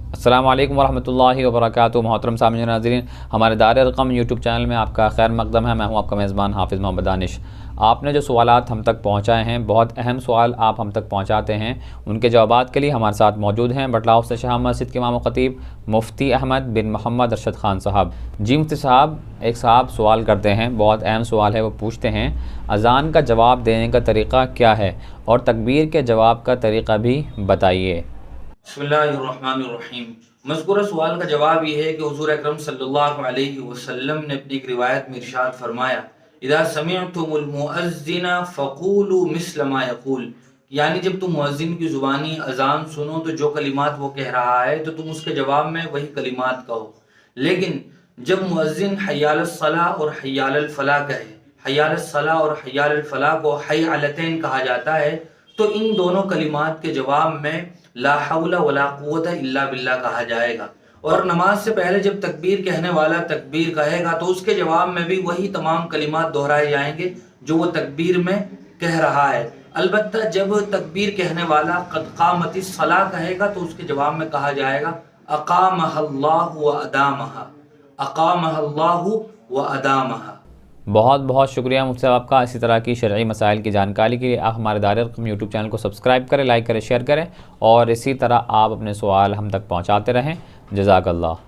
السلام علیکم ورحمۃ اللہ وبرکاتہ۔ محترم سامعین ناظرین، ہمارے دار ارقم یوٹیوب چینل میں آپ کا خیر مقدم ہے۔ میں ہوں آپ کا میزبان حافظ محمد دانش۔ آپ نے جو سوالات ہم تک پہنچائے ہیں، بہت اہم سوال آپ ہم تک پہنچاتے ہیں، ان کے جوابات کے لیے ہمارے ساتھ موجود ہیں بٹلہ حسن شاہ مسجد کے امام و خطیب مفتی احمد بن محمد ارشد خان صاحب۔ جی مفتی صاحب، ایک صاحب سوال کرتے ہیں، بہت اہم سوال ہے، وہ پوچھتے ہیں اذان کا جواب دینے کا طریقہ کیا ہے اور تکبیر کے جواب کا طریقہ بھی بتائیے۔ بسم اللہ الرحمن الرحیم۔ مذکورہ سوال کا جواب یہ ہے کہ حضور اکرم صلی اللہ علیہ وسلم نے اپنی ایک روایت میں ارشاد فرمایا، اذا سمعتم المؤذن فقولوا مثل ما یقول، یعنی جب تم مؤذن کی زبانی اذان سنو تو جو کلمات وہ کہہ رہا ہے تو تم اس کے جواب میں وہی کلمات کہو، لیکن جب مؤذن حی علی الصلاۃ اور حی علی الفلاح کہے، حی علی الصلاۃ اور حی علی الفلاح کو حی علتین کہا جاتا ہے، تو ان دونوں کلمات کے جواب میں لا حول ولا قوت الا باللہ کہا جائے گا، اور نماز سے پہلے جب تکبیر کہنے والا تکبیر کہے گا تو اس کے جواب میں بھی وہی تمام کلمات دہرائے جائیں گے جو وہ تکبیر میں کہہ رہا ہے۔ البتہ جب تکبیر کہنے والا قد قامت الصلاۃ کہے گا تو اس کے جواب میں کہا جائے گا اقامہ اللہ و ادامہ، اقامہ اللہ و ادامہ۔ بہت بہت شکریہ مفتی صاحب آپ کا۔ اسی طرح کی شرعی مسائل کی جانکاری کے لیے آپ ہمارے دار ارقم یوٹیوب چینل کو سبسکرائب کریں، لائک کریں، شیئر کریں، اور اسی طرح آپ اپنے سوال ہم تک پہنچاتے رہیں۔ جزاک اللہ۔